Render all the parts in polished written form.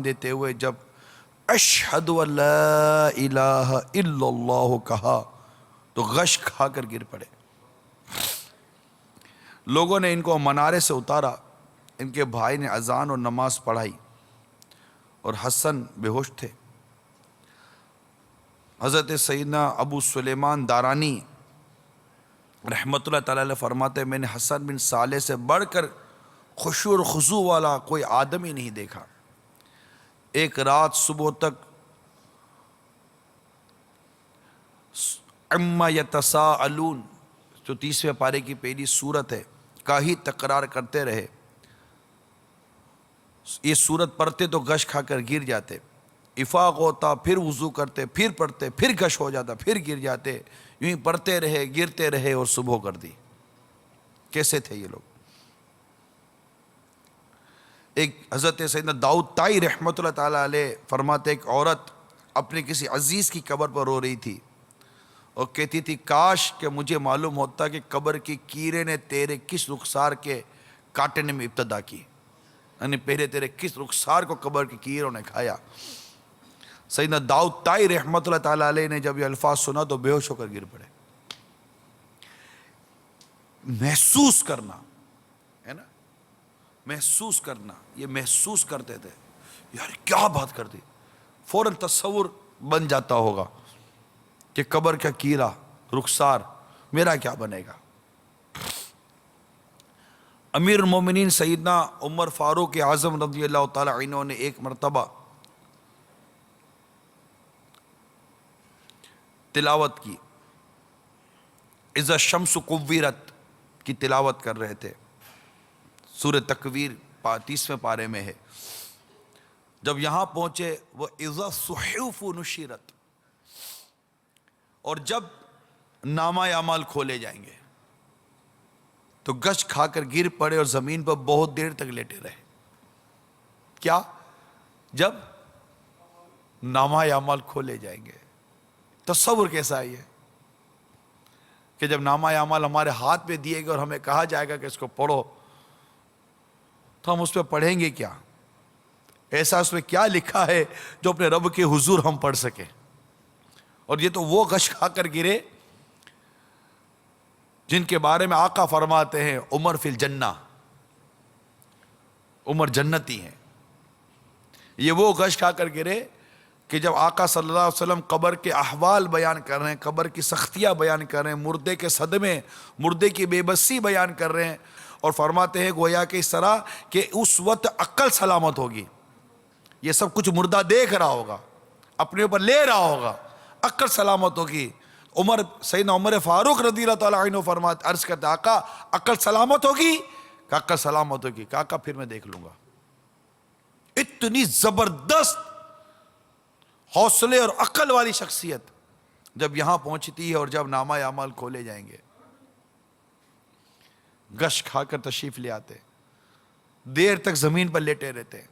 اذان دیتے ہوئے جب اشہد ان لا الہ الا اللہ کہا تو غش کھا کر گر پڑے۔ لوگوں نے ان کو منارے سے اتارا، ان کے بھائی نے اذان اور نماز پڑھائی اور حسن بے ہوش تھے۔ حضرت سیدنا ابو سلیمان دارانی رحمۃ اللہ تعالی علیہ فرماتے ہیں میں نے حسن بن صالح سے بڑھ کر خشوع اور خضوع والا کوئی آدمی نہیں دیکھا۔ ایک رات صبح تک عما یتساءلون جو 30ویں پارے کی پہلی سورت ہے کا ہی تکرار کرتے رہے۔ یہ سورت پڑھتے تو غش کھا کر گر جاتے، افاق ہوتا، پھر وضو کرتے، پھر پڑھتے، پھر غش ہو جاتا، پھر گر جاتے، یوں ہی پڑھتے رہے، گرتے رہے اور صبح کر دی۔ کیسے تھے یہ لوگ؟ ایک حضرت سیدنا داؤد طائی رحمۃ اللہ تعالیٰ علیہ فرماتے ایک عورت اپنے کسی عزیز کی قبر پر رو رہی تھی اور کہتی تھی کاش کہ مجھے معلوم ہوتا کہ قبر کی کیڑے نے تیرے کس رخسار کے کاٹنے میں ابتدا کی، یعنی پہلے تیرے کس رخسار کو قبر کے کیڑوں نے کھایا۔ سیدنا داؤد طائی رحمۃ اللہ تعالیٰ علیہ نے جب یہ الفاظ سنا تو بے ہوش ہو کر گر پڑے۔ محسوس کرنا ہے نا، محسوس کرنا، یہ محسوس کرتے تھے یار کیا بات کر دی، فوراً تصور بن جاتا ہوگا کہ قبر کا کیڑا رخسار میرا کیا بنے گا۔ امیر المومنین سیدنا عمر فاروق اعظم رضی اللہ تعالی عنہ نے ایک مرتبہ تلاوت کی، اذا الشمس کورت کی تلاوت کر رہے تھے، سورہ تکویر 30ویں پارے میں ہے۔ جب یہاں پہنچے وہ اذا الصحف نشرت، اور جب نامہ اعمال کھولے جائیں گے تو غش کھا کر گر پڑے اور زمین پر بہت دیر تک لیٹے رہے۔ کیا؟ جب نامہ اعمال کھولے جائیں گے۔ تصور کیسا ہے کہ جب نامہ اعمال ہمارے ہاتھ میں دیے گئے اور ہمیں کہا جائے گا کہ اس کو پڑھو تو ہم اس پہ پڑھیں گے کیا؟ ایسا اس میں کیا لکھا ہے جو اپنے رب کے حضور ہم پڑھ سکیں؟ اور یہ تو وہ غش کھا کر گرے جن کے بارے میں آقا فرماتے ہیں عمر فی الجنہ، عمر جنتی ہیں۔ یہ وہ غش کھا کر گرے کہ جب آقا صلی اللہ علیہ وسلم قبر کے احوال بیان کر رہے ہیں، قبر کی سختیاں بیان کر رہے ہیں، مردے کے صدمے، مردے کی بے بسی بیان کر رہے ہیں، اور فرماتے ہیں گویا کہ اس طرح کہ اس وقت عقل سلامت ہوگی، یہ سب کچھ مردہ دیکھ رہا ہوگا، اپنے اوپر لے رہا ہوگا، عقل سلامت ہوگی۔ سیدنا عمر فاروق رضی اللہ تعالیٰ عنہ فرماتے عرض کرتے آقا عقل سلامت ہوگی؟ کہ عقل سلامت ہوگی۔ کہ آقا پھر میں دیکھ لوں گا۔ اتنی زبردست حوصلے اور عقل والی شخصیت جب یہاں پہنچتی ہے اور جب نامہ اعمال کھولے جائیں گے غش کھا کر تشریف لے آتے، دیر تک زمین پر لیٹے رہتے۔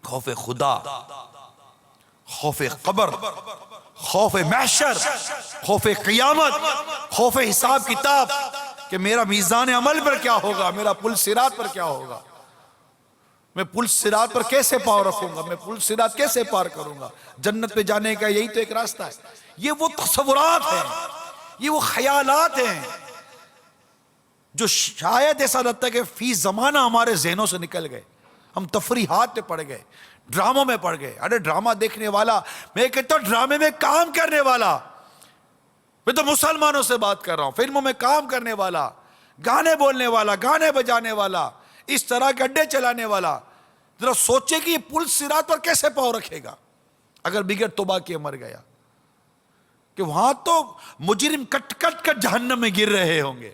خوف خدا، خوف قبر، خوف محشر، خوف قیامت، خوف حساب کتاب کہ میرا میزان عمل پر کیا ہوگا، میرا پل صراط پر کیا ہوگا، میں پل صراط پر کیسے پاؤں رکھوں گا، میں پل صراط کیسے پار کروں گا۔ جنت پہ جانے کا یہی تو ایک راستہ ہے۔ یہ وہ تصورات ہیں، یہ وہ خیالات ہیں جو شاید ایسا لگتا ہے کہ فی زمانہ ہمارے ذہنوں سے نکل گئے، ہم تفریحات میں پڑ گئے، ڈراموں میں پڑ گئے۔ ارے ڈرامہ دیکھنے والا، میں کہتا ہوں ڈرامے میں کام کرنے والا، میں تو مسلمانوں سے بات کر رہا ہوں، فلموں میں کام کرنے والا، گانے بولنے والا، گانے بجانے والا، اس طرح کے اڈے چلانے والا، ذرا سوچے کہ یہ پل صراط پر کیسے پاؤں رکھے گا اگر بغیر توبہ کیے مر گیا، کہ وہاں تو مجرم کٹ کٹ کٹ جہنم میں گر رہے ہوں گے،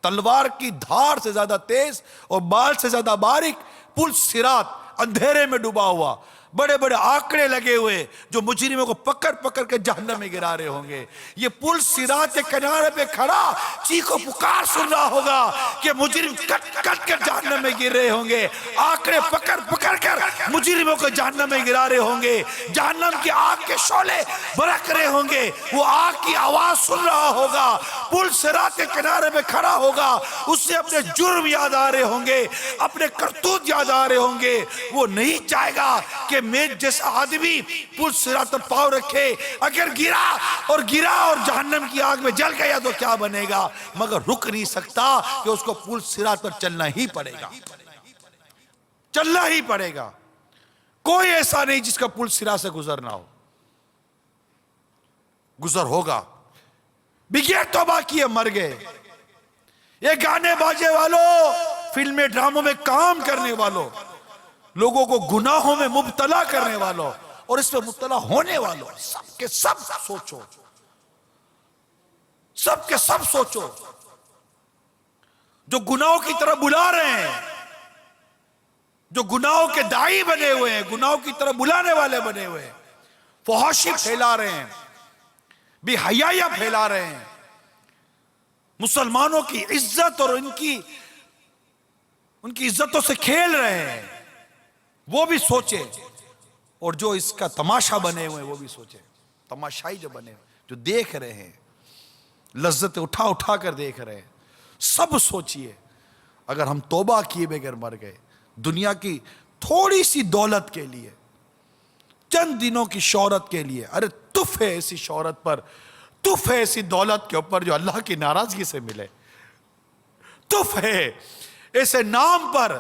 تلوار کی دھار سے زیادہ تیز اور بال سے زیادہ باریک پل صراط اندھیرے میں ڈوبا ہوا، بڑے بڑے آنکڑے لگے ہوئے جو مجرموں کو پکڑ پکڑ کے جہنم میں گرا رہے ہوں گے. یہ پل صراط کے کنارے پہ کھڑا چیخ و پکار سن رہا ہوگا کہ مجرم کٹ کٹ کر جہنم میں گر رہے ہوں گے. آنکڑے پکڑ پکڑ کر مجرموں کو جہنم میں گرا رہے ہوں گے. جہنم کی آگ کے شعلے برق رہے ہوں گے. وہ آگ کی آواز سن رہا ہوگا. پل صراط کے کنارے پہ کھڑا ہوگا. اس سے اپنے جرم یاد آ رہے ہوں گے, اپنے کرتوت یاد آ رہے ہوں گے. وہ نہیں چاہے گا کہ میں جیسا آدمی پل صراط پر پاؤں رکھے, اگر گرا اور جہنم کی آگ میں جل گیا تو کیا بنے گا, مگر رک نہیں سکتا کہ اس کو پل صراط پر چلنا ہی پڑے گا. چلنا ہی پڑے گا. کوئی ایسا نہیں جس کا پل صراط سے گزرنا ہو. گزر ہوگا. بغیر توبہ کیے مر گئے. یہ گانے باجے والوں, فلمیں ڈراموں میں کام کرنے والوں, لوگوں کو گناہوں میں مبتلا کرنے والوں اور اس میں مبتلا ہونے والوں, سب کے سب سوچو, سب کے سب سوچو. جو گناہوں کی طرف بلا رہے ہیں, جو گناہوں کے داعی بنے ہوئے ہیں, گناہوں کی طرف بلانے والے بنے ہوئے ہیں, فحاشی پھیلا رہے ہیں, بے حیائی پھیلا رہے ہیں, مسلمانوں کی عزت اور ان کی عزتوں سے کھیل رہے ہیں, وہ بھی سوچے. اور جو اس کا تماشا بنے ہوئے ہیں وہ بھی سوچے. تماشائی جو بنے ہوئے, جو دیکھ رہے ہیں, لذت اٹھا اٹھا کر دیکھ رہے ہیں, سب سوچئے اگر ہم توبہ کیے بغیر مر گئے, دنیا کی تھوڑی سی دولت کے لیے, چند دنوں کی شہرت کے لیے, ارے تف ہے ایسی شہرت پر, تف ہے ایسی دولت کے اوپر جو اللہ کی ناراضگی سے ملے, تف ہے ایسے نام پر,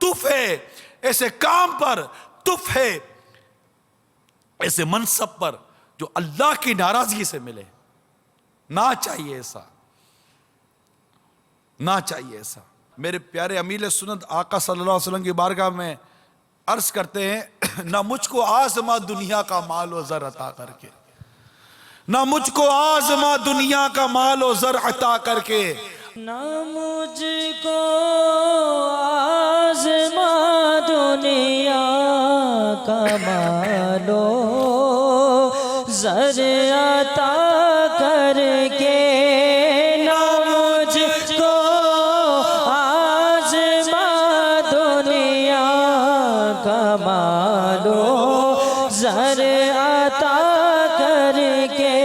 تف ہے ایسے کام پر, تف ہے ایسے منصب پر جو اللہ کی ناراضگی سے ملے. نہ چاہیے ایسا, نہ چاہیے ایسا. میرے پیارے امیل سنت آقا صلی اللہ علیہ وسلم کی بارگاہ میں عرض کرتے ہیں, نہ مجھ کو آزما دنیا کا مال و زر عطا کر کے, نہ مجھ کو آزما دنیا کا مال و زر عطا کر کے, نہ مجھ کو آزما دنیا کا مال و زر عطا کر کے, نہ مجھ کو آزما دنیا کا مال و زر عطا کر کے,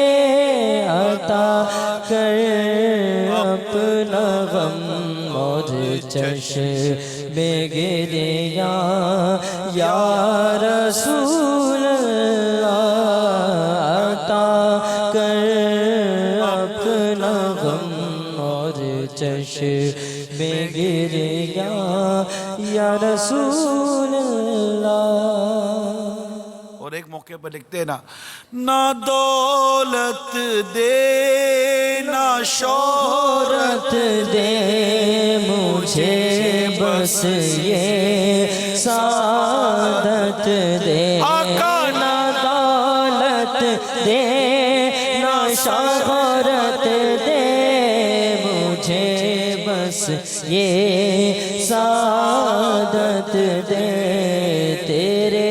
عطا کر اپنا غم اور چشم گریاں یا رسول اللہ, عطا کر اپنا غم اور چشم گریاں یا رسول اللہ. اور ایک موقع پر لکھتے ہیں نہ دولت دے نہ شہرت دے مجھے, بس یہ سعادت دے. نہ دولت دے نہ شہرت دے مجھے, بس یہ سعادت دے. تیرے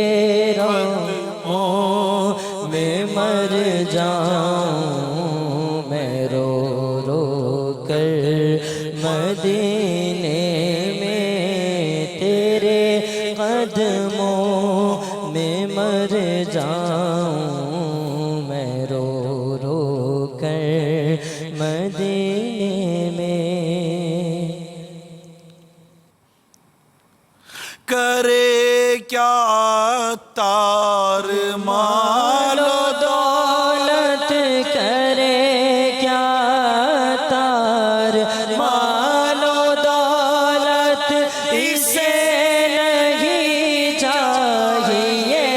رحموں میں مر جاؤں میں رو رو کر مدینے میں, تیرے قدموں میں مر جاؤں میں رو رو کر مدینے میں. کرے کیا تار مال و دولت, کرے کیا تار مال و دولت, اسے نہیں چاہیے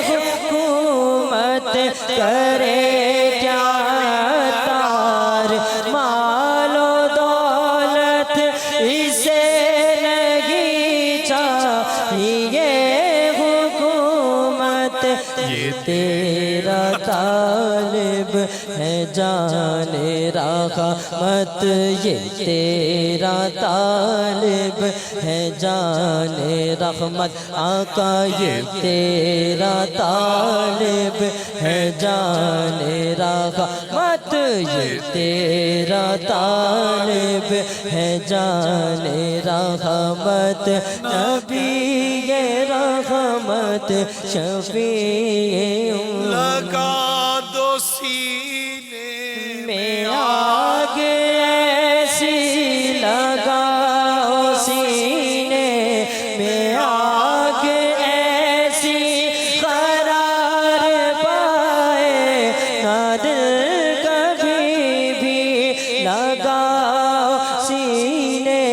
حکومت. کرے کیا تار مال و دولت, اسے نہیں چاہیے حکومت. یہ تیرا طالب ہے جانے رحمت یہ تیرا طالب ہے جان رحمت آقا یہ تیرا طالب ہے جان رحمت یہ تیرا طالب ہے جان رحمت نبی رحمت شفیع لگا دو سینے میں آگ ایسی لگاؤ سینے میں آگ ایسی قرار پائے نہ دل کبھی بھی لگاؤ سینے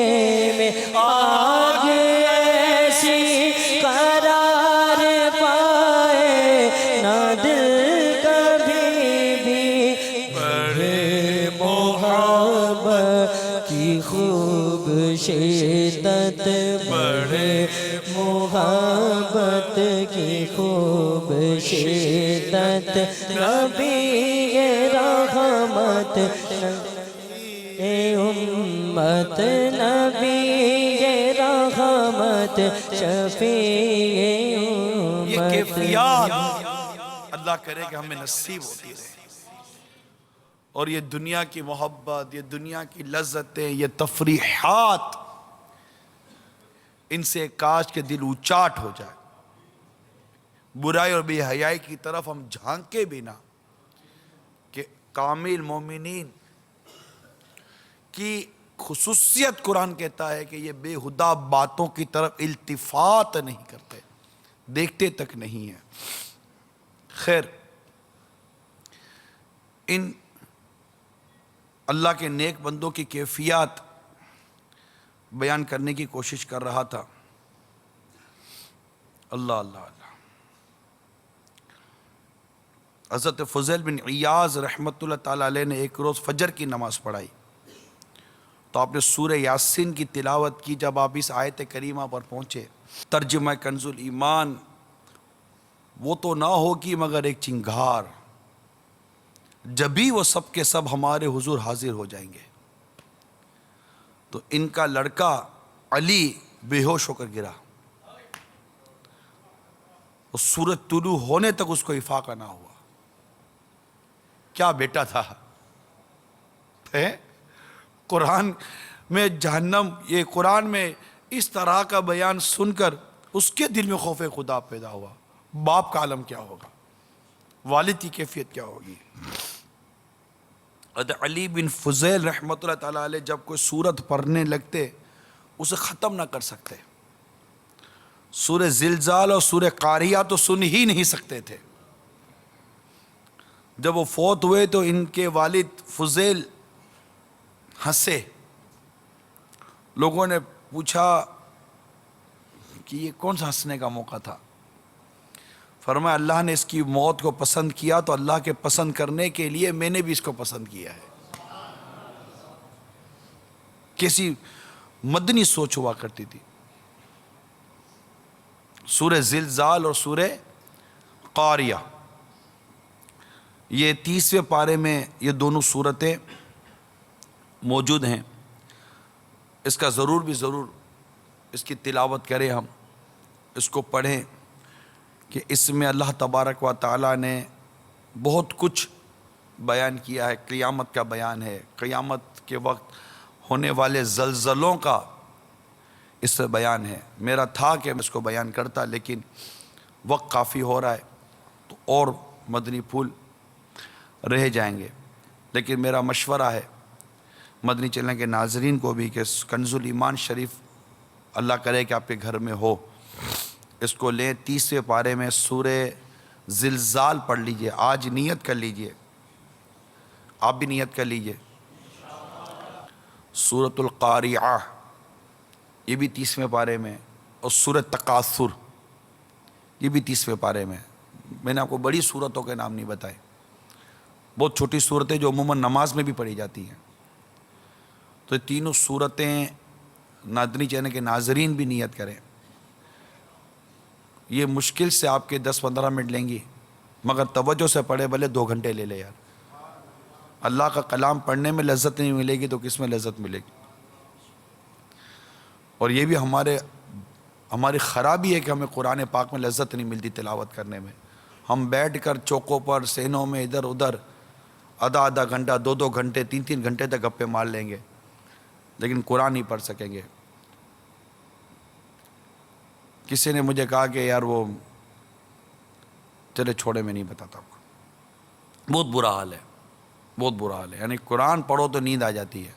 میں آگ ایسی قرار پائے نہ دل کبھی بھی بڑے محبت کی خوب شدت بڑے محبت کی خوب شدت نبی رحمت اے امت نبی رحمت شفیع یہ امت کیفیات اللہ کرے کہ ہمیں نصیب ہوتی رہے، اور یہ دنیا کی محبت، یہ دنیا کی لذتیں، یہ تفریحات، ان سے کاش کے دل اچاٹ ہو جائے، برائی اور بے حیائی کی طرف ہم جھانکے بھی نہ، کہ کامل مومنین کی خصوصیت قرآن کہتا ہے کہ یہ بے ہدہ باتوں کی طرف التفات نہیں کرتے، دیکھتے تک نہیں ہیں۔ خیر، ان اللہ کے نیک بندوں کی کیفیات بیان کرنے کی کوشش کر رہا تھا۔ اللہ اللہ اللہ۔ حضرت فضیل بن عیاض رحمۃ اللہ تعالیٰ علیہ نے ایک روز فجر کی نماز پڑھائی تو آپ نے سورہ یاسین کی تلاوت کی۔ جب آپ اس آیت کریمہ پر پہنچے، ترجمہ کنز الایمان، وہ تو نہ ہوگی مگر ایک چنگھار، جبھی وہ سب کے سب ہمارے حضور حاضر ہو جائیں گے۔ تو ان کا لڑکا علی بے ہوش ہو کر گرا، اور سورج طلوع ہونے تک اس کو افاقہ نہ ہوا۔ کیا بیٹا تھا! قرآن میں جہنم، یہ قرآن میں اس طرح کا بیان سن کر اس کے دل میں خوف خدا پیدا ہوا۔ باپ کا عالم کیا ہوگا، والد کی کیفیت کیا ہوگی۔ حضرت علی بن فضیل رحمۃ اللہ تعالیٰ علیہ جب کوئی سورت پڑھنے لگتے اسے ختم نہ کر سکتے۔ سورہ زلزال اور سورہ قاریہ تو سن ہی نہیں سکتے تھے۔ جب وہ فوت ہوئے تو ان کے والد فضیل ہنسے۔ لوگوں نے پوچھا کہ یہ کون سا ہنسنے کا موقع تھا؟ فرمایا اللہ نے اس کی موت کو پسند کیا تو اللہ کے پسند کرنے کے لیے میں نے بھی اس کو پسند کیا ہے۔ کیسی مدنی سوچ ہوا کرتی تھی۔ سورہ زلزال اور سورہ قاریہ، یہ 30ویں پارے میں یہ دونوں سورتیں موجود ہیں۔ اس کا ضرور اس کی تلاوت کریں، ہم اس کو پڑھیں، کہ اس میں اللہ تبارک و تعالیٰ نے بہت کچھ بیان کیا ہے۔ قیامت کا بیان ہے، قیامت کے وقت ہونے والے زلزلوں کا اس سے بیان ہے۔ میرا تھا کہ میں اس کو بیان کرتا، لیکن وقت کافی ہو رہا ہے تو اور مدنی پھول رہ جائیں گے۔ لیکن میرا مشورہ ہے مدنی چینل کے ناظرین کو بھی کہ کنز الایمان شریف اللہ کرے کہ آپ کے گھر میں ہو، اس کو لیں۔ 30ویں پارے میں سورہ زلزال پڑھ لیجئے۔ آج نیت کر لیجئے، آپ بھی نیت کر لیجئے۔ سورۃ القاریعہ یہ بھی 30ویں پارے میں، اور سورۃ تکاثر یہ بھی 30ویں پارے میں۔ میں نے آپ کو بڑی سورتوں کے نام نہیں بتائے، بہت چھوٹی صورتیں جو عموماً نماز میں بھی پڑھی جاتی ہیں۔ تو یہ تینوں صورتیں مدنی چینل کے ناظرین بھی نیت کریں۔ یہ مشکل سے آپ کے 10-15 منٹ لیں گی، مگر توجہ سے پڑھے، بھلے 2 گھنٹے لے لے یار۔ اللہ کا کلام پڑھنے میں لذت نہیں ملے گی تو کس میں لذت ملے گی؟ اور یہ بھی ہماری خرابی ہے کہ ہمیں قرآن پاک میں لذت نہیں ملتی تلاوت کرنے میں. ہم بیٹھ کر چوکوں پر سینوں میں ادھر ادھر آدھا گھنٹہ 2 گھنٹے 3 گھنٹے تک گپے مار لیں گے لیکن قرآن نہیں پڑھ سکیں گے. کسی نے مجھے کہا کہ یار وہ چلے چھوڑے میں نہیں بتاتا آپ کو. بہت برا حال ہے، بہت برا حال ہے. یعنی قرآن پڑھو تو نیند آ جاتی ہے،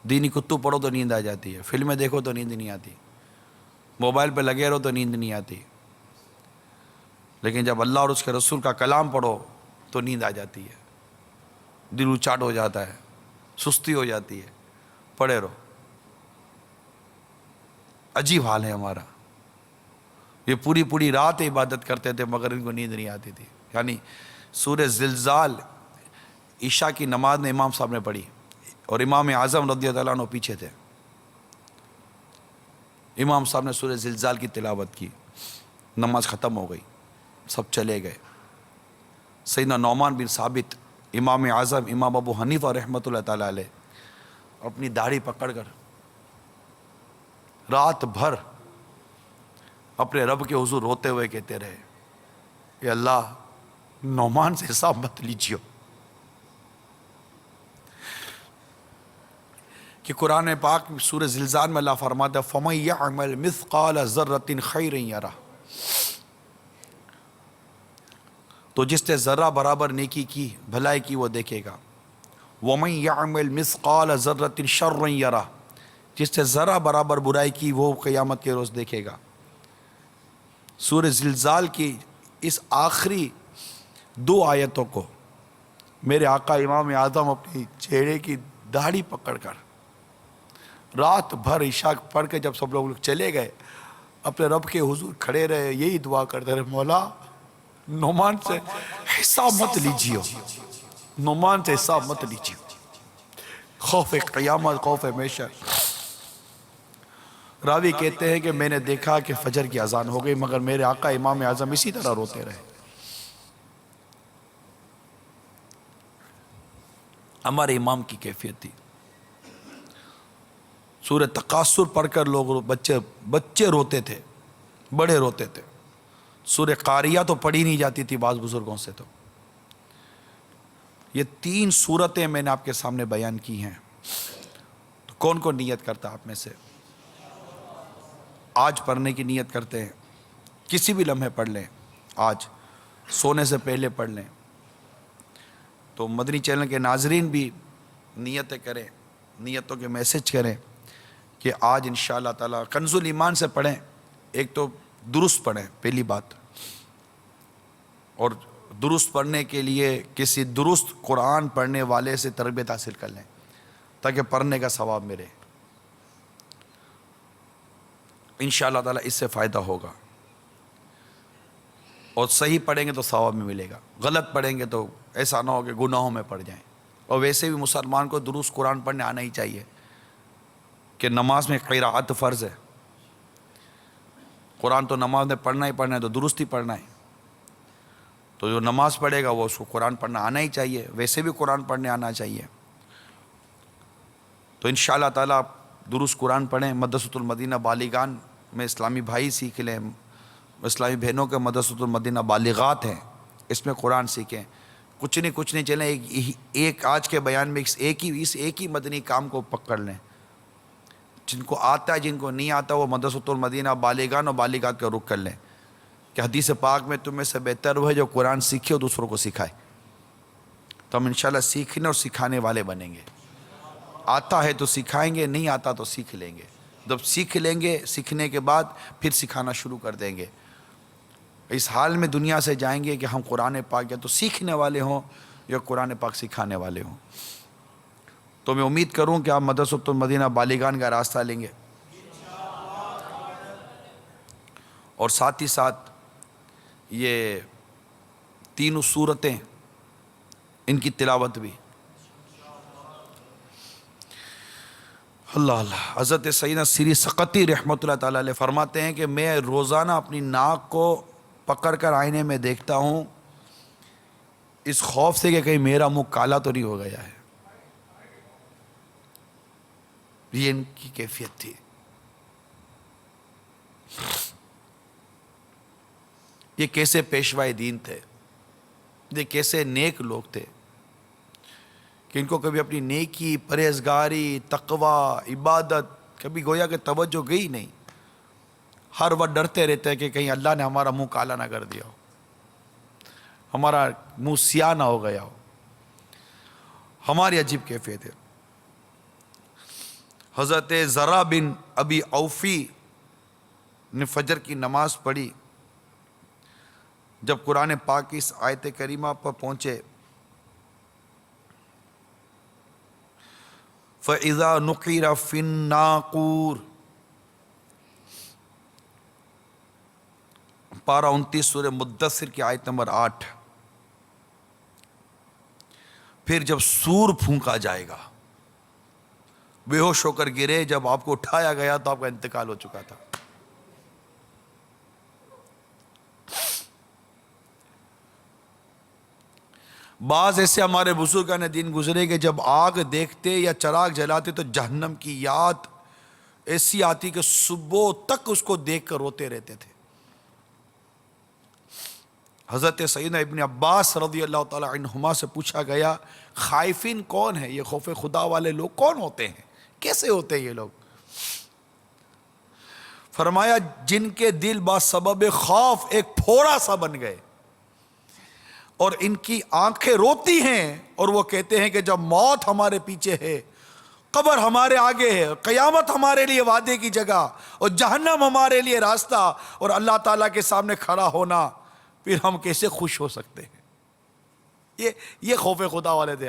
دینی کتب پڑھو تو نیند آ جاتی ہے، فلمیں دیکھو تو نیند نہیں آتی، موبائل پہ لگے رہو تو نیند نہیں آتی، لیکن جب اللہ اور اس کے رسول کا کلام پڑھو تو نیند آ جاتی ہے، دل اچاٹ ہو جاتا ہے، سستی ہو جاتی ہے. پڑھے رہو. عجیب حال ہے ہمارا. یہ پوری رات عبادت کرتے تھے مگر ان کو نیند نہیں آتی تھی. یعنی سورہ زلزال عشاء کی نماز نے امام صاحب نے پڑھی اور امام اعظم رضی اللہ عنہ پیچھے تھے. امام صاحب نے سورہ زلزال کی تلاوت کی، نماز ختم ہو گئی، سب چلے گئے. سیدنا نعمان بن ثابت امام اعظم امام ابو حنیفہ رحمۃ اللہ تعالیٰ علیہ اپنی داڑھی پکڑ کر رات بھر اپنے رب کے حضور روتے ہوئے کہتے رہے کہ اللہ نعمان سے حساب مت لیجیے. کہ قرآن پاک سورہ زلزال میں اللہ فرماتا ہے فَمَن يَعْمَلْ مِثْقَالَ ذَرَّةٍ خَيْرٍ يَرَهُ، تو جس نے ذرہ برابر نیکی کی بھلائی کی وہ دیکھے گا. وَمَن يَعْمَلْ مِثْقَالَ ذَرَّةٍ شَرًّا يَرَهُ، جس نے ذرہ برابر برائی کی وہ قیامت کے روز دیکھے گا. سورہ زلزال کی اس آخری 2 آیتوں کو میرے آقا امام اعظم اپنی چہرے کی داڑھی پکڑ کر رات بھر عشاء پڑھ کے جب سب لوگ چلے گئے اپنے رب کے حضور کھڑے رہے، یہی دعا کرتے رہے مولا نعمان سے حساب مت لیجیے، نعمان سے حساب مت لیجیے. خوف قیامت، خوف محشر. راوی کہتے ہیں کہ میں نے دیکھا کہ فجر کی اذان ہو گئی مگر میرے آقا امام اعظم اسی طرح روتے رہے. ہمارے امام کی کیفیت تھی. سورہ تکاثر پڑھ کر لوگ بچے روتے تھے، بڑے روتے تھے. سورہ قاریہ تو پڑھی نہیں جاتی تھی بعض بزرگوں سے. تو یہ 3 سورتیں میں نے آپ کے سامنے بیان کی ہیں. تو کون کون نیت کرتا آپ میں سے؟ آج پڑھنے کی نیت کرتے ہیں، کسی بھی لمحے پڑھ لیں، آج سونے سے پہلے پڑھ لیں. تو مدنی چینل کے ناظرین بھی نیتیں کریں، نیتوں کے میسج کریں کہ آج انشاءاللہ تعالیٰ کنز الایمان سے پڑھیں. ایک تو درست پڑھیں پہلی بات، اور درست پڑھنے کے لیے کسی درست قرآن پڑھنے والے سے تربیت حاصل کر لیں تاکہ پڑھنے کا ثواب ملے. انشاءاللہ تعالیٰ اس سے فائدہ ہوگا. اور صحیح پڑھیں گے تو ثواب میں ملے گا، غلط پڑھیں گے تو ایسا نہ ہو کہ گناہوں میں پڑ جائیں. اور ویسے بھی مسلمان کو درست قرآن پڑھنے آنا ہی چاہیے کہ نماز میں قراءت فرض ہے. قرآن تو نماز میں پڑھنا ہی پڑھنا ہے تو درست ہی پڑھنا ہے. تو جو نماز پڑھے گا وہ اس کو قرآن پڑھنا آنا ہی چاہیے، ویسے بھی قرآن پڑھنے آنا چاہیے. تو انشاءاللہ تعالیٰ درست قرآن پڑھیں. مدرسۃ المدینہ بالیغان میں اسلامی بھائی سیکھ لیں، اسلامی بہنوں کے مدرسۃ المدینہ بالغات ہیں، اس میں قرآن سیکھیں. کچھ نہیں چلیں ایک آج کے بیان میں ایک ہی مدنی کام کو پکڑ لیں. جن کو آتا ہے جن کو نہیں آتا وہ مدرسۃ المدینہ بالیغان اور بالغات کا رخ کر لیں کہ حدیث پاک میں تم میں سے بہتر وہ ہے جو قرآن سیکھے اور دوسروں کو سکھائے. تو ہم انشاءاللہ سیکھنے اور سکھانے والے بنیں گے. آتا ہے تو سکھائیں گے، نہیں آتا تو سیکھ لیں گے. جب سیکھ لیں گے سیکھنے کے بعد پھر سکھانا شروع کر دیں گے. اس حال میں دنیا سے جائیں گے کہ ہم قرآن پاک یا تو سیکھنے والے ہوں یا قرآن پاک سکھانے والے ہوں. تو میں امید کروں کہ آپ مدرسۃ المدینہ بالیغان کا راستہ لیں گے اور ساتھ ہی ساتھ یہ 3 سورتیں ان کی تلاوت بھی. اللہ اللہ. حضرت سیدنا سری سقطی رحمۃ اللہ تعالیٰ علیہ فرماتے ہیں کہ میں روزانہ اپنی ناک کو پکڑ کر آئینے میں دیکھتا ہوں اس خوف سے کہ کہیں میرا منہ کالا تو نہیں ہو گیا ہے. یہ ان کی کیفیت تھی. یہ کیسے پیشوائے دین تھے, یہ کیسے نیک لوگ تھے کہ ان کو کبھی اپنی نیکی, پرہیزگاری, تقوی, عبادت کبھی گویا کہ توجہ گئی نہیں. ہر وقت ڈرتے رہتے ہیں کہ کہیں اللہ نے ہمارا منہ کالا نہ کر دیا ہو, ہمارا منہ سیاہ نہ ہو گیا ہو. ہماری عجیب کیفیت ہے. حضرت زرع بن ابی اوفی نے فجر کی نماز پڑھی. جب قرآن پاک کی اس آیت کریمہ پر پہنچے, فَإِذَا نُقِرَ فِي النَّاقُورِ, پارہ 29 سورہ مدثر کی آیت نمبر 8. پھر جب سور پھونکا جائے گا, بے ہوش ہو کر گرے, جب آپ کو اٹھایا گیا تو آپ کا انتقال ہو چکا تھا. بعض ایسے ہمارے بزرگان دین گزرے کہ جب آگ دیکھتے یا چراغ جلاتے تو جہنم کی یاد ایسی آتی کہ صبح تک اس کو دیکھ کر روتے رہتے تھے. حضرت سیدنا ابن عباس رضی اللہ تعالی عنہما سے پوچھا گیا, خائفین کون ہیں, یہ خوف خدا والے لوگ کون ہوتے ہیں, کیسے ہوتے ہیں یہ لوگ؟ فرمایا, جن کے دل بسبب خوف ایک پھوڑا سا بن گئے اور ان کی آنکھیں روتی ہیں اور وہ کہتے ہیں کہ جب موت ہمارے پیچھے ہے, قبر ہمارے آگے ہے, قیامت ہمارے لیے وعدے کی جگہ اور جہنم ہمارے لیے راستہ, اور اللہ تعالیٰ کے سامنے کھڑا ہونا, پھر ہم کیسے خوش ہو سکتے ہیں؟ یہ خوف خدا والے تھے.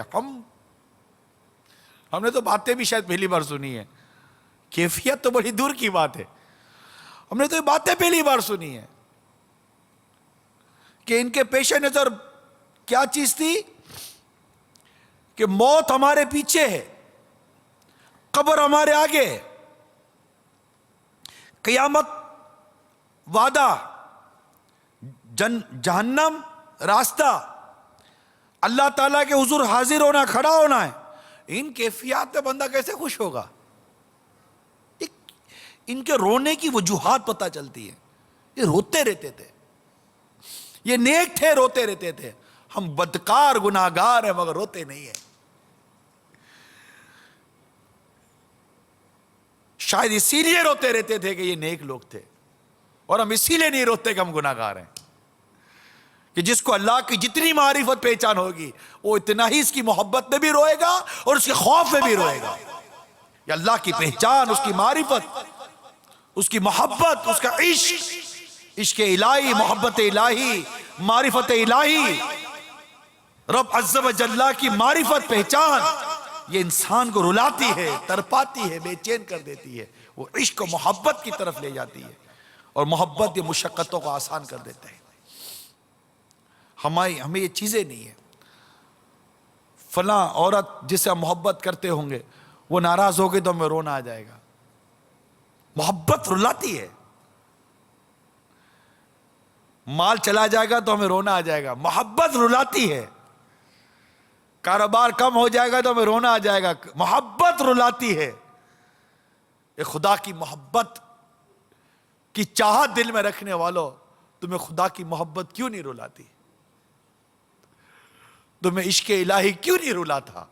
ہم نے تو باتیں بھی شاید پہلی بار سنی ہے, کیفیت تو بڑی دور کی بات ہے. ہم نے تو یہ باتیں پہلی بار سنی ہے کہ ان کے پیش نظر کیا چیز تھی کہ موت ہمارے پیچھے ہے, قبر ہمارے آگے ہے, قیامت وعدہ, جہنم راستہ, اللہ تعالیٰ کے حضور حاضر ہونا, کھڑا ہونا ہے. ان کیفیات میں بندہ کیسے خوش ہوگا؟ ان کے رونے کی وجوہات پتہ چلتی ہے. یہ روتے رہتے تھے, یہ نیک تھے, روتے رہتے تھے. ہم بدکار گناہگار ہیں مگر روتے نہیں ہیں. شاید اسی لیے روتے رہتے تھے کہ یہ نیک لوگ تھے, اور ہم اسی لیے نہیں روتے کہ ہم گناہگار ہیں. کہ جس کو اللہ کی جتنی معرفت پہچان ہوگی وہ اتنا ہی اس کی محبت میں بھی روئے گا اور اس کے خوف میں بھی روئے گا. یہ اللہ کی پہچان, اس کی معرفت, اس کی محبت, اس کا عشق, عشق الہی, محبت الہی, معرفت الہی, رب عز و جل کی معرفت پہچان, یہ انسان کو رلاتی ہے, تڑپاتی ہے, بے چین کر دیتی ہے. وہ عشق و محبت کی طرف لے جاتی ہے, اور محبت یہ مشقتوں کو آسان کر دیتا ہے. ہمیں یہ چیزیں نہیں ہیں. فلاں عورت جس سے ہم محبت کرتے ہوں گے وہ ناراض ہو گئی تو ہمیں رونا آ جائے گا. محبت رلاتی ہے. مال چلا جائے گا تو ہمیں رونا آ جائے گا. محبت رلاتی ہے. کاروبار کم ہو جائے گا تو ہمیں رونا آ جائے گا. محبت رلاتی ہے. یہ خدا کی محبت کی چاہت دل میں رکھنے والوں, تمہیں خدا کی محبت کیوں نہیں رلاتی؟ تمہیں عشق الہی کیوں نہیں رلاتا؟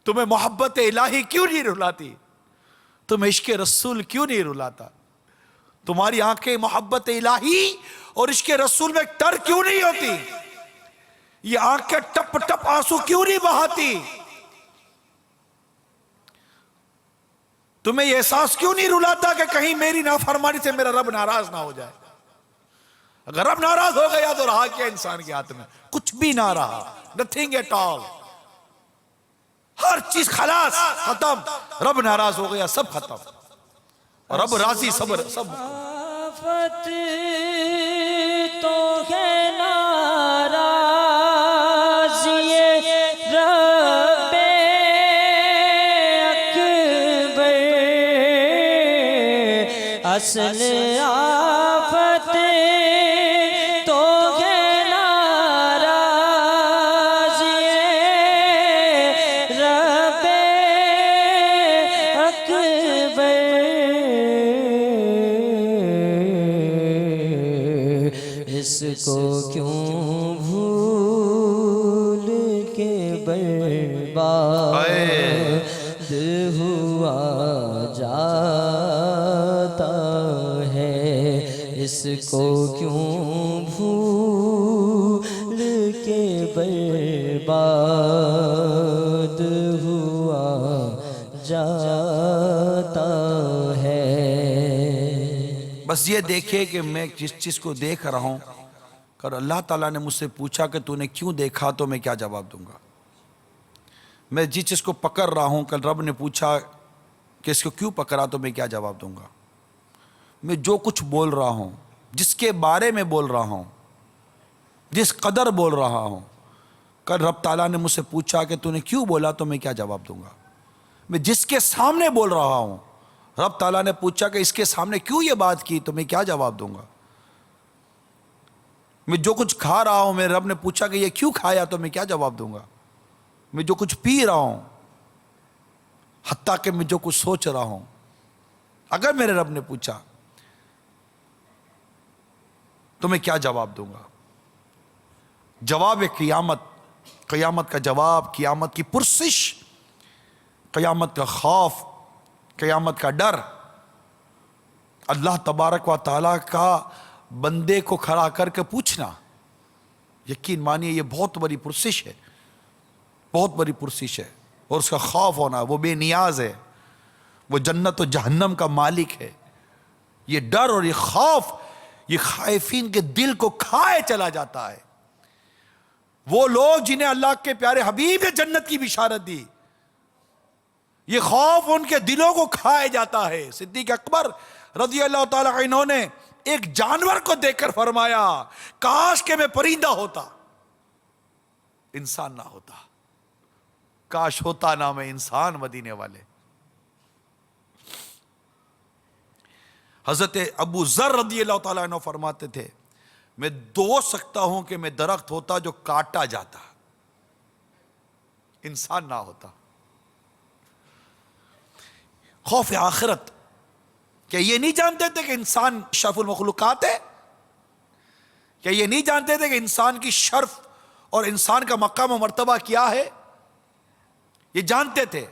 تمہیں محبت الہی کیوں نہیں رلاتی؟ تمہیں عشق رسول کیوں نہیں رلاتا؟ تمہاری آنکھیں محبت الہی اور عشق رسول میں تر کیوں نہیں ہوتی؟ یہ آنکھیں ٹپ ٹپ آنسو کیوں نہیں بہاتی؟ تمہیں یہ احساس کیوں نہیں رلاتا کہ کہیں میری نافرمانی سے میرا رب ناراض نہ ہو جائے؟ اگر رب ناراض ہو گیا تو رہا کیا انسان کے ہاتھ میں؟ کچھ بھی نہ رہا. nothing at all. ہر چیز خلاص, ختم. رب ناراض ہو گیا, سب ختم. اور رب راضی, صبر سب. آفت تو ہے ناراض یہ رب اکبر, اصل آفت تو ہے ناراض یہ رب کو کیوں بھول کے برباد ہوا جاتا ہے، اس کو کیوں بھول کے برباد ہوا جاتا ہے۔ بس یہ دیکھے کہ میں جس چیز کو دیکھ رہا ہوں، اگر اللہ تعالیٰ نے مجھ سے پوچھا کہ تو نے کیوں دیکھا تو میں کیا جواب دوں گا؟ میں جس چیز کو پکڑ رہا ہوں، کل رب نے پوچھا کہ اس کو کیوں پکڑا تو میں کیا جواب دوں گا؟ میں جو کچھ بول رہا ہوں، جس کے بارے میں بول رہا ہوں، جس قدر بول رہا ہوں، کل رب تعالیٰ نے مجھ سے پوچھا کہ تو نے کیوں بولا تو میں کیا جواب دوں گا؟ میں جس کے سامنے بول رہا ہوں، رب تعالیٰ نے پوچھا کہ اس کے سامنے کیوں یہ بات کی تو میں کیا جواب دوں گا؟ میں جو کچھ کھا رہا ہوں، میرے رب نے پوچھا کہ یہ کیوں کھایا تو میں کیا جواب دوں گا؟ میں جو کچھ پی رہا ہوں، حتیٰ کہ میں جو کچھ سوچ رہا ہوں، اگر میرے رب نے پوچھا تو میں کیا جواب دوں گا؟ جواب قیامت، قیامت کا جواب، قیامت کی پرسش، قیامت کا خوف، قیامت کا ڈر، اللہ تبارک و تعالیٰ کا بندے کو کھڑا کر کے پوچھنا، یقین مانیے یہ بہت بڑی پرسش ہے، بہت بڑی پرسش ہے، اور اس کا خوف ہونا، وہ بے نیاز ہے، وہ جنت و جہنم کا مالک ہے۔ یہ ڈر اور یہ خوف، یہ خائفین کے دل کو کھائے چلا جاتا ہے۔ وہ لوگ جنہیں اللہ کے پیارے حبیب نے جنت کی بشارت دی، یہ خوف ان کے دلوں کو کھائے جاتا ہے۔ صدیق اکبر رضی اللہ تعالیٰ عنہ نے ایک جانور کو دیکھ کر فرمایا، کاش کہ میں پرندہ ہوتا، انسان نہ ہوتا، کاش ہوتا نہ میں انسان۔ مدینے والے حضرت ابو ذر رضی اللہ تعالیٰ عنہ فرماتے تھے، میں دو سکتا ہوں کہ میں درخت ہوتا جو کاٹا جاتا، انسان نہ ہوتا۔ خوف آخرت، کیا یہ نہیں جانتے تھے کہ انسان شرف المخلوقات ہے؟ کیا یہ نہیں جانتے تھے کہ انسان کی شرف اور انسان کا مقام و مرتبہ کیا ہے؟ یہ جانتے تھے،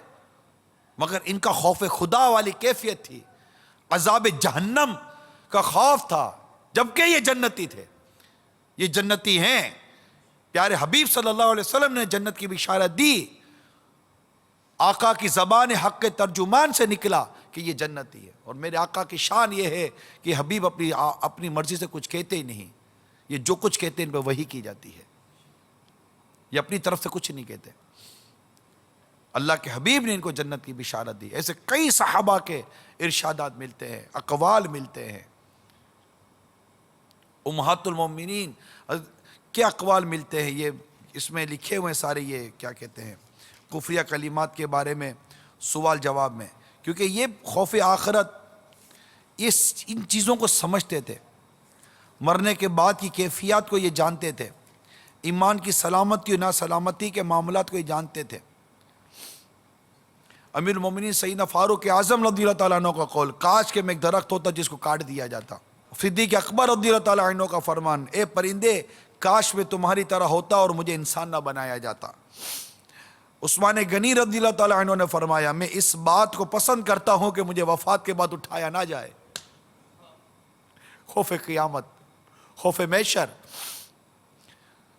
مگر ان کا خوف خدا والی کیفیت تھی، عذاب جہنم کا خوف تھا، جبکہ یہ جنتی تھے، یہ جنتی ہیں۔ پیارے حبیب صلی اللہ علیہ وسلم نے جنت کی بشارت دی، آقا کی زبان حق کے ترجمان سے نکلا کہ یہ جنتی ہے۔ اور میرے آقا کی شان یہ ہے کہ حبیب اپنی مرضی سے کچھ کہتے ہی نہیں، یہ جو کچھ کہتے ہیں ان پہ وحی کی جاتی ہے، یہ اپنی طرف سے کچھ نہیں کہتے۔ اللہ کے حبیب نے ان کو جنت کی بشارت دی۔ ایسے کئی صحابہ کے ارشادات ملتے ہیں، اقوال ملتے ہیں، امہات المومنین کے اقوال ملتے ہیں، یہ اس میں لکھے ہوئے سارے، یہ کیا کہتے ہیں، کفریہ کلمات کے بارے میں سوال جواب میں، کیونکہ یہ خوف آخرت ان چیزوں کو سمجھتے تھے، مرنے کے بعد کی کیفیات کو یہ جانتے تھے، ایمان کی سلامتی اور ناسلامتی کے معاملات کو یہ جانتے تھے۔ امیر المومنین سیدنا فاروق اعظم رضی اللہ تعالیٰ عنہ کا قول، کاش کہ میں ایک درخت ہوتا جس کو کاٹ دیا جاتا۔ صدیق اکبر رضی اللہ تعالیٰ عنہ کا فرمان، اے پرندے کاش میں تمہاری طرح ہوتا اور مجھے انسان نہ بنایا جاتا۔ عثمان غنی رضی اللہ تعالیٰ عنہ نے فرمایا، میں اس بات کو پسند کرتا ہوں کہ مجھے وفات کے بعد اٹھایا نہ جائے۔ خوف قیامت، خوف محشر۔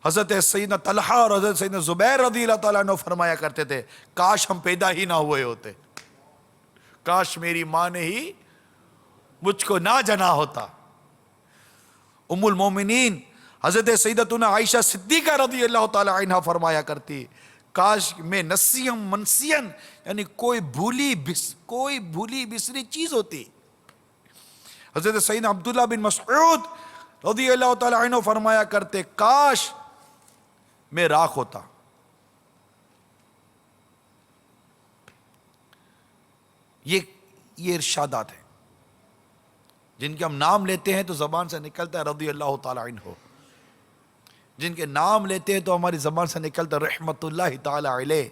حضرت سیدنا طلحہ اور حضرت سیدنا زبیر رضی اللہ تعالیٰ عنہ فرمایا کرتے تھے، کاش ہم پیدا ہی نہ ہوئے ہوتے، کاش میری ماں نے ہی مجھ کو نہ جنا ہوتا۔ ام المومنین حضرت سیدتنا عائشہ صدیقہ رضی اللہ تعالیٰ عنہ فرمایا کرتی، کاش میں نسیم منسین، یعنی کوئی بھولی بسری چیز ہوتی۔ حضرت سیدنا عبداللہ بن مسعود رضی اللہ تعالیٰ عنہ فرمایا کرتے، کاش میں راکھ ہوتا۔ یہ ارشادات ہیں جن کے ہم نام لیتے ہیں تو زبان سے نکلتا ہے رضی اللہ تعالیٰ عنہ، جن کے نام لیتے ہیں تو ہماری زبان سے نکلتا ہے رحمت اللہ تعالیٰ علیہ،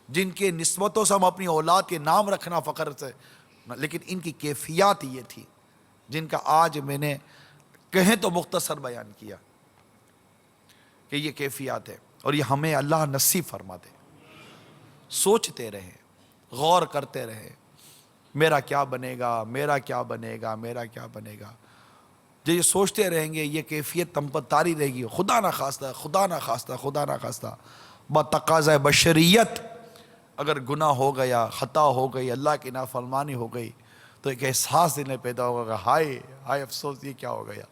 جن کے نسبتوں سے ہم اپنی اولاد کے نام رکھنا فخر سے، لیکن ان کی کیفیات یہ تھی جن کا آج میں نے کہیں تو مختصر بیان کیا کہ یہ کیفیات ہے، اور یہ ہمیں اللہ نصیب فرما دے. سوچتے رہیں، غور کرتے رہیں، میرا کیا بنے گا، میرا کیا بنے گا، میرا کیا بنے گا. جو یہ سوچتے رہیں گے یہ کیفیت تم پر طاری رہے گی. خدا نہ خواستہ، خدا نہ خواستہ، خدا نہ خواستہ بتقاضۂ بشریت اگر گناہ ہو گیا، خطا ہو گئی، اللہ کی نافرمانی ہو گئی، تو ایک احساس دل میں پیدا ہوگا کہ ہائے ہائے افسوس، یہ کیا ہو گیا.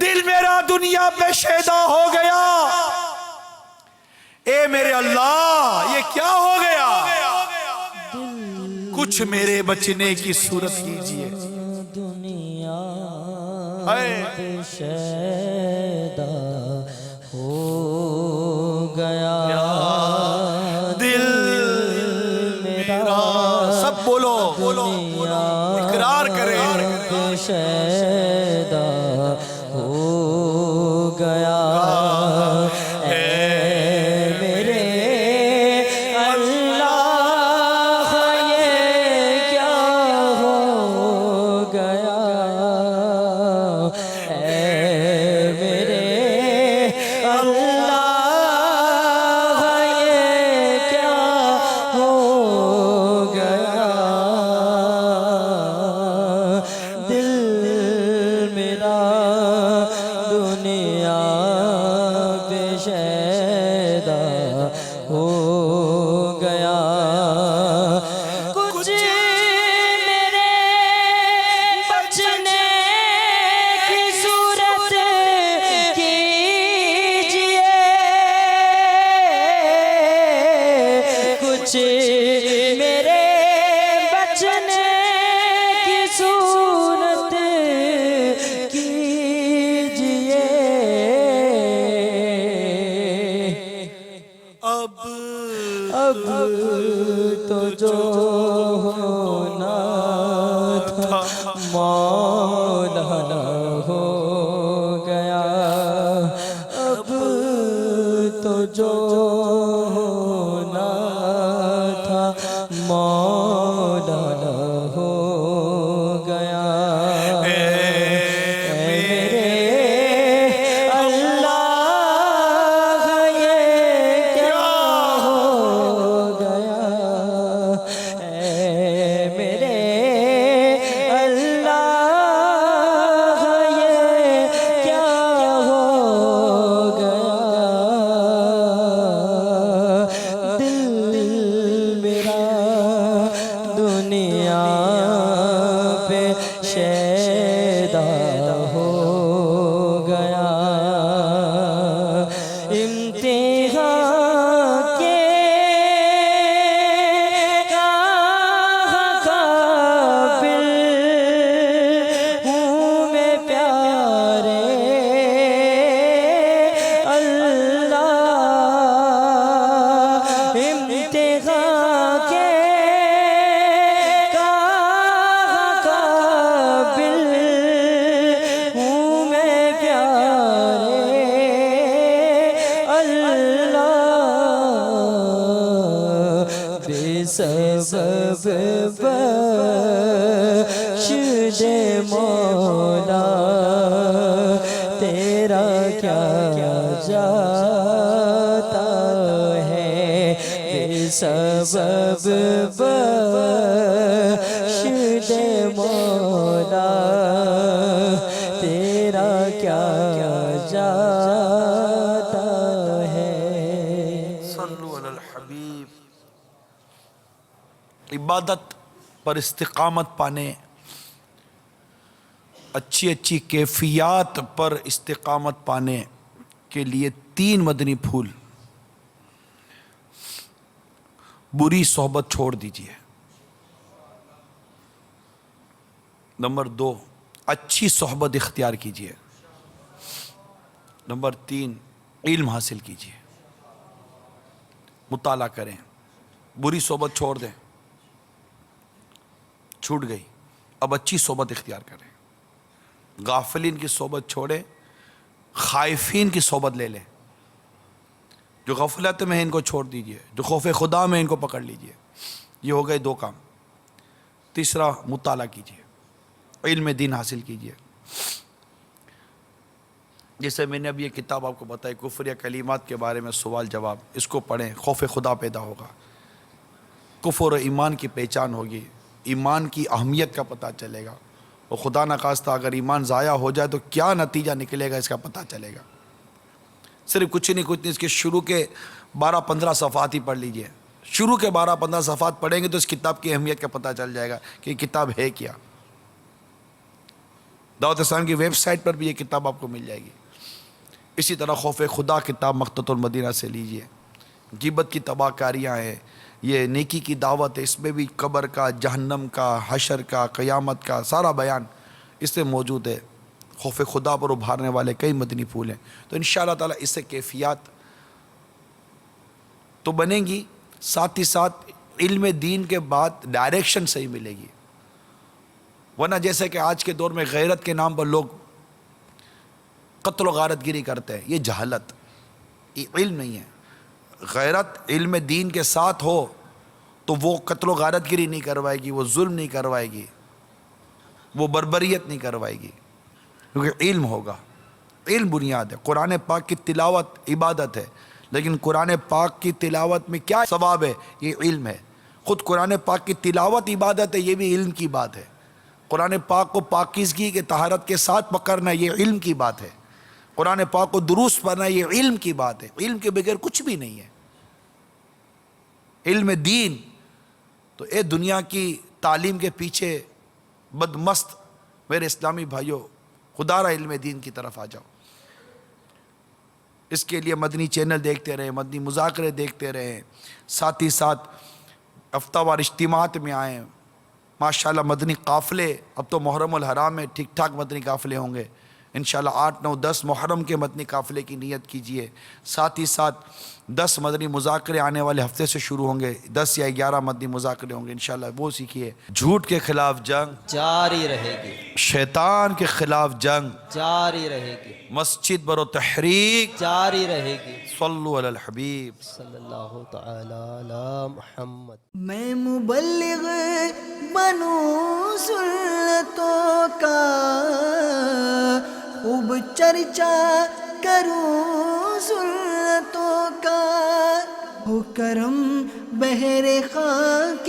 دل میرا دنیا پہ شیدا ہو گیا، اے میرے اللہ یہ کیا ہو گیا. کچھ میرے بچنے کی صورت کیجئے. دنیا پہ شیدا ہو گیا، دل میرا، سب بولو اقرار کریں، پہ شیدا ہو گیا. اب تو جو ہونا تھا مولانا ہو گیا. اب تو جو ہونا تھا مولانا ہو گیا. سبب بخش دے مولا، تیرا کیا جاتا ہے. بے سبب بخش دے مولا، تیرا کیا جاتا ہے. صلو علی الحبیب. عبادت پر استقامت پانے، اچھی اچھی کیفیات پر استقامت پانے کے لیے 3 مدنی پھول. بری صحبت چھوڑ دیجیے. نمبر 2، اچھی صحبت اختیار کیجیے. نمبر 3، علم حاصل کیجیے، مطالعہ کریں. بری صحبت چھوڑ دیں، چھوٹ گئی، اب اچھی صحبت اختیار کریں. غافلین کی صحبت چھوڑیں، خائفین کی صحبت لے لیں. جو غفلت میں ان کو چھوڑ دیجئے، جو خوف خدا میں ان کو پکڑ لیجئے. یہ ہو گئے 2 کام. تیسرا، مطالعہ کیجئے، علم دین حاصل کیجئے. جیسے میں نے اب یہ کتاب آپ کو بتائی کفر یا کلمات کے بارے میں سوال جواب، اس کو پڑھیں، خوف خدا پیدا ہوگا، کفر و ایمان کی پہچان ہوگی، ایمان کی اہمیت کا پتہ چلے گا، اور خدا نخواستہ اگر ایمان ضائع ہو جائے تو کیا نتیجہ نکلے گا اس کا پتہ چلے گا. صرف کچھ نہیں اس کے شروع کے 12-15 صفحات ہی پڑھ لیجئے. شروع کے 12-15 صفحات پڑھیں گے تو اس کتاب کی اہمیت کا پتہ چل جائے گا کہ یہ کتاب ہے کیا. دعوت اسلام کی ویب سائٹ پر بھی یہ کتاب آپ کو مل جائے گی. اسی طرح خوف خدا کتاب مقتۃ المدینہ سے لیجئے. غیبت کی تباہ کاریاں ہیں، یہ نیکی کی دعوت ہے، اس میں بھی قبر کا، جہنم کا، حشر کا، قیامت کا سارا بیان اس میں موجود ہے. خوف خدا پر ابھارنے والے کئی مدنی پھول ہیں. تو انشاءاللہ تعالی اس سے کیفیات تو بنیں گی، ساتھ ہی ساتھ علم دین کے بعد ڈائریکشن صحیح ملے گی. ورنہ جیسے کہ آج کے دور میں غیرت کے نام پر لوگ قتل و غارت گیری کرتے ہیں، یہ جہالت، یہ علم نہیں ہے. غیرت علم دین کے ساتھ ہو تو وہ قتل و غارت گیری نہیں کروائے گی، وہ ظلم نہیں کروائے گی، وہ بربریت نہیں کروائے گی، کیونکہ علم ہوگا. علم بنیاد ہے. قرآن پاک کی تلاوت عبادت ہے، لیکن قرآن پاک کی تلاوت میں کیا ثواب ہے؟ یہ علم ہے. خود قرآن پاک کی تلاوت عبادت ہے، یہ بھی علم کی بات ہے. قرآن پاک کو پاکیزگی کے طہارت کے ساتھ پکڑنا یہ علم کی بات ہے. قرآن پاک کو درست پڑھنا یہ علم کی بات ہے. علم کے بغیر کچھ بھی نہیں ہے. علم دین تو اے دنیا کی تعلیم کے پیچھے بدمست میرے اسلامی بھائیوں، خدا را علم دین کی طرف آ جاؤ. اس کے لیے مدنی چینل دیکھتے رہیں، مدنی مذاکرے دیکھتے رہیں، ساتھ ہی ساتھ ہفتہ وار اجتماعات میں آئیں. ماشاءاللہ مدنی قافلے، اب تو محرم الحرام میں ٹھیک ٹھاک مدنی قافلے ہوں گے انشاءاللہ. 8، 9، 10 محرم کے مدنی قافلے کی نیت کیجئے. ساتھ ہی ساتھ 10 مدنی مذاکرے آنے والے ہفتے سے شروع ہوں گے، 10 یا 11 مدنی مذاکرے ہوں گے انشاءاللہ، وہ سیکھیے. جھوٹ کے خلاف جنگ جاری رہے گی، شیطان کے خلاف جنگ جاری رہے گی، مسجد برو تحریک. جاری رہے گی. صلو علی الحبیب. صلی اللہ تعالی علی محمد. میں مبلغ بنوں سنتوں کا، خوب چرچا کروں سنتوں کا. ہو کرم بہر خاک